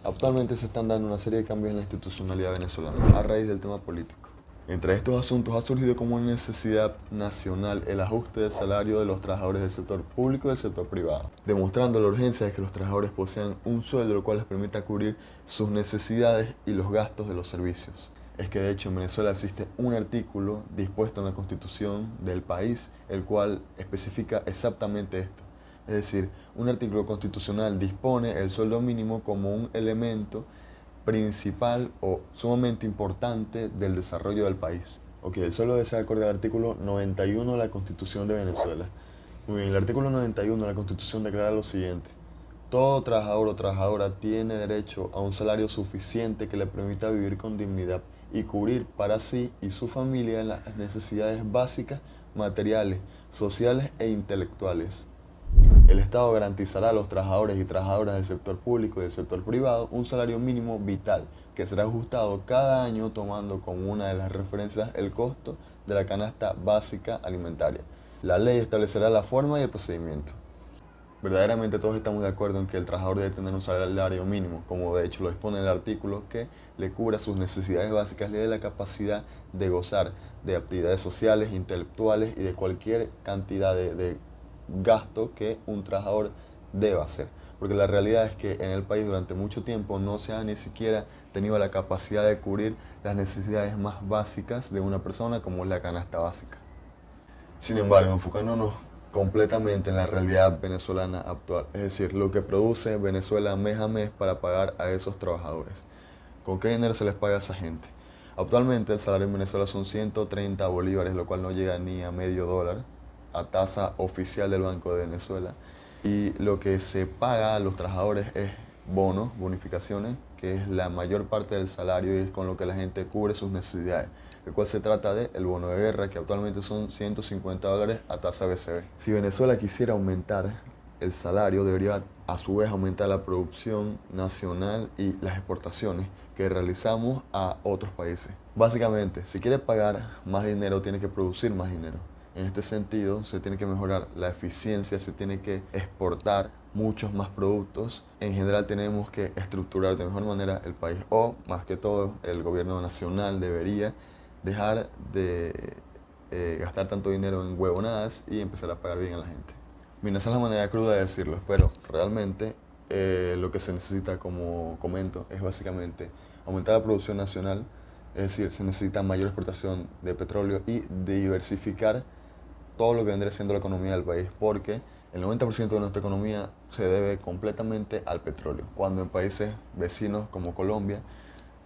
Actualmente se están dando una serie de cambios en la institucionalidad venezolana a raíz del tema político. Entre estos asuntos ha surgido como una necesidad nacional el ajuste del salario de los trabajadores del sector público y del sector privado, demostrando la urgencia de que los trabajadores posean un sueldo el cual les permita cubrir sus necesidades y los gastos de los servicios. Es que de hecho en Venezuela existe un artículo dispuesto en la Constitución del país, el cual especifica exactamente esto. Es decir, un artículo constitucional dispone el sueldo mínimo como un elemento principal o sumamente importante del desarrollo del país. Ok, el sueldo debe ser acorde al artículo 91 de la Constitución de Venezuela. Muy bien, el artículo 91 de la Constitución declara lo siguiente: todo trabajador o trabajadora tiene derecho a un salario suficiente que le permita vivir con dignidad y cubrir para sí y su familia las necesidades básicas, materiales, sociales e intelectuales. El Estado garantizará a los trabajadores y trabajadoras del sector público y del sector privado un salario mínimo vital que será ajustado cada año tomando como una de las referencias el costo de la canasta básica alimentaria. La ley establecerá la forma y el procedimiento. Verdaderamente todos estamos de acuerdo en que el trabajador debe tener un salario mínimo, como de hecho lo dispone el artículo, que le cubra sus necesidades básicas, le dé la capacidad de gozar de actividades sociales, intelectuales y de cualquier cantidad de gasto que un trabajador deba hacer. Porque la realidad es que en el país durante mucho tiempo no se ha ni siquiera tenido la capacidad de cubrir las necesidades más básicas de una persona, como es la canasta básica. Sin embargo, enfocándonos completamente en la realidad venezolana actual, es decir, lo que produce Venezuela mes a mes para pagar a esos trabajadores. ¿Con qué dinero se les paga a esa gente? Actualmente el salario en Venezuela son 130 bolívares, lo cual no llega ni a medio dólar, a tasa oficial del Banco de Venezuela. Y lo que se paga a los trabajadores es bonos, bonificaciones, que es la mayor parte del salario y es con lo que la gente cubre sus necesidades, el cual se trata de el bono de guerra, que actualmente son 150 dólares a tasa BCB. Si Venezuela quisiera aumentar el salario, debería a su vez aumentar la producción nacional y las exportaciones que realizamos a otros países. Básicamente, si quiere pagar más dinero, tiene que producir más dinero. En este sentido, se tiene que mejorar la eficiencia, se tiene que exportar muchos más productos. En general tenemos que estructurar de mejor manera el país, o más que todo el gobierno nacional debería dejar de gastar tanto dinero en huevonadas y empezar a pagar bien a la gente. Bien, esa es la manera cruda de decirlo, pero realmente lo que se necesita, como comento, es básicamente aumentar la producción nacional, es decir, se necesita mayor exportación de petróleo y diversificar todo lo que vendría siendo la economía del país, porque el 90% de nuestra economía se debe completamente al petróleo, cuando en países vecinos como Colombia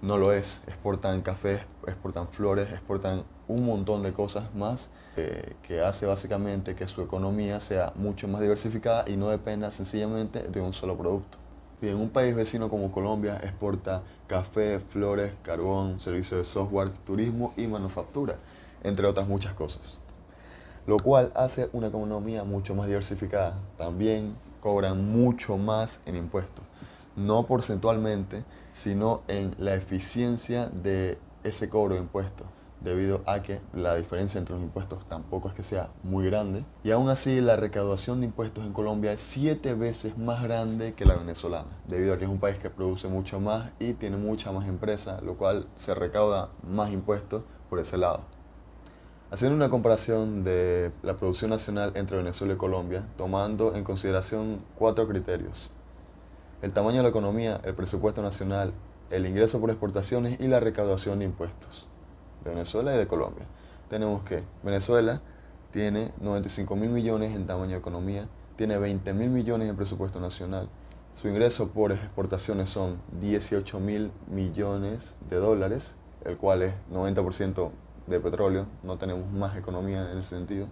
no lo es. Exportan café, exportan flores, exportan un montón de cosas más que hace básicamente que su economía sea mucho más diversificada y no dependa sencillamente de un solo producto. Bien, un país vecino como Colombia exporta café, flores, carbón, servicios de software, turismo y manufactura, entre otras muchas cosas, lo cual hace una economía mucho más diversificada. También cobran mucho más en impuestos, no porcentualmente, sino en la eficiencia de ese cobro de impuestos, debido a que la diferencia entre los impuestos tampoco es que sea muy grande, y aún así la recaudación de impuestos en Colombia es 7 veces más grande que la venezolana, debido a que es un país que produce mucho más y tiene mucha más empresa, lo cual se recauda más impuestos por ese lado. Haciendo una comparación de la producción nacional entre Venezuela y Colombia, tomando en consideración 4 criterios: el tamaño de la economía, el presupuesto nacional, el ingreso por exportaciones y la recaudación de impuestos de Venezuela y de Colombia. Tenemos que Venezuela tiene 95.000 millones en tamaño de economía, tiene 20.000 millones en presupuesto nacional, su ingreso por exportaciones son 18.000 millones de dólares, el cual es 90% de petróleo, no tenemos más economía en ese sentido.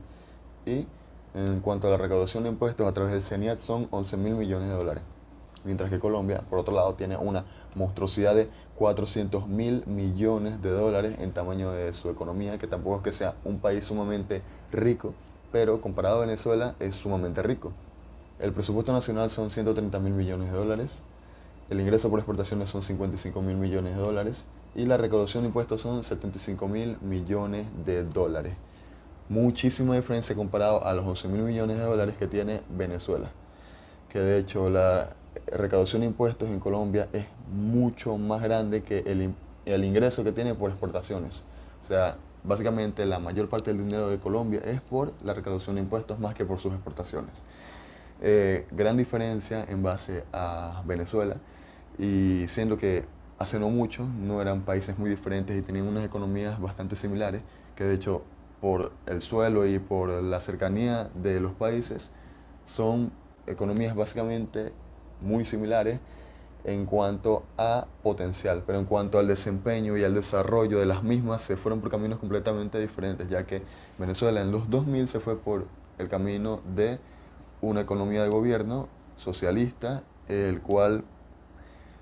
Y en cuanto a la recaudación de impuestos a través del CENIAT son 11.000 millones de dólares. Mientras que Colombia, por otro lado, tiene una monstruosidad de 400.000 millones de dólares en tamaño de su economía, que tampoco es que sea un país sumamente rico, pero comparado a Venezuela es sumamente rico. El presupuesto nacional son 130.000 millones de dólares, el ingreso por exportaciones son 55.000 millones de dólares y la recaudación de impuestos son 75.000 millones de dólares. Muchísima diferencia comparado a los 11.000 millones de dólares que tiene Venezuela, que de hecho la recaudación de impuestos en Colombia es mucho más grande que el ingreso que tiene por exportaciones. O sea, básicamente la mayor parte del dinero de Colombia es por la recaudación de impuestos más que por sus exportaciones. Gran diferencia en base a Venezuela, y siendo que hace no mucho no eran países muy diferentes y tenían unas economías bastante similares, que de hecho por el suelo y por la cercanía de los países son economías básicamente muy similares en cuanto a potencial, pero en cuanto al desempeño y al desarrollo de las mismas se fueron por caminos completamente diferentes, ya que Venezuela en los 2000 se fue por el camino de una economía de gobierno socialista, el cual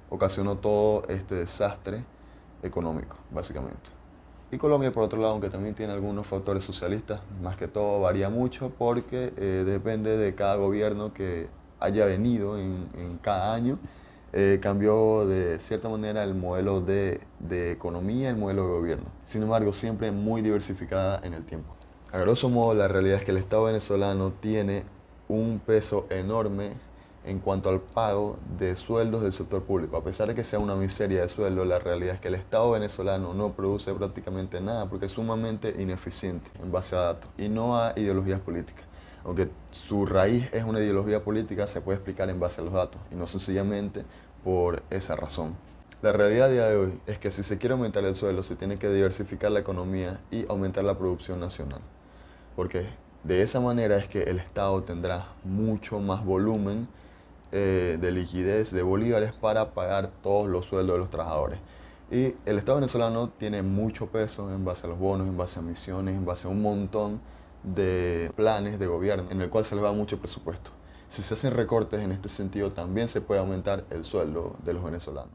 ocasionó todo este desastre económico, básicamente. Y Colombia, por otro lado, aunque también tiene algunos factores socialistas, más que todo varía mucho porque depende de cada gobierno que haya venido en cada año. Cambió de cierta manera el modelo de economía, el modelo de gobierno. Sin embargo, siempre muy diversificada en el tiempo. A grosso modo, la realidad es que el Estado venezolano tiene un peso enorme en cuanto al pago de sueldos del sector público. A pesar de que sea una miseria de sueldo, la realidad es que el Estado venezolano no produce prácticamente nada porque es sumamente ineficiente en base a datos y no a ideologías políticas. Aunque su raíz es una ideología política, se puede explicar en base a los datos y no sencillamente por esa razón. La realidad a día de hoy es que si se quiere aumentar el sueldo, se tiene que diversificar la economía y aumentar la producción nacional. Porque de esa manera es que el Estado tendrá mucho más volumen de liquidez de bolívares para pagar todos los sueldos de los trabajadores. Y el Estado venezolano tiene mucho peso en base a los bonos, en base a misiones, en base a un montón de planes de gobierno en el cual se le va mucho presupuesto. Si se hacen recortes en este sentido, también se puede aumentar el sueldo de los venezolanos.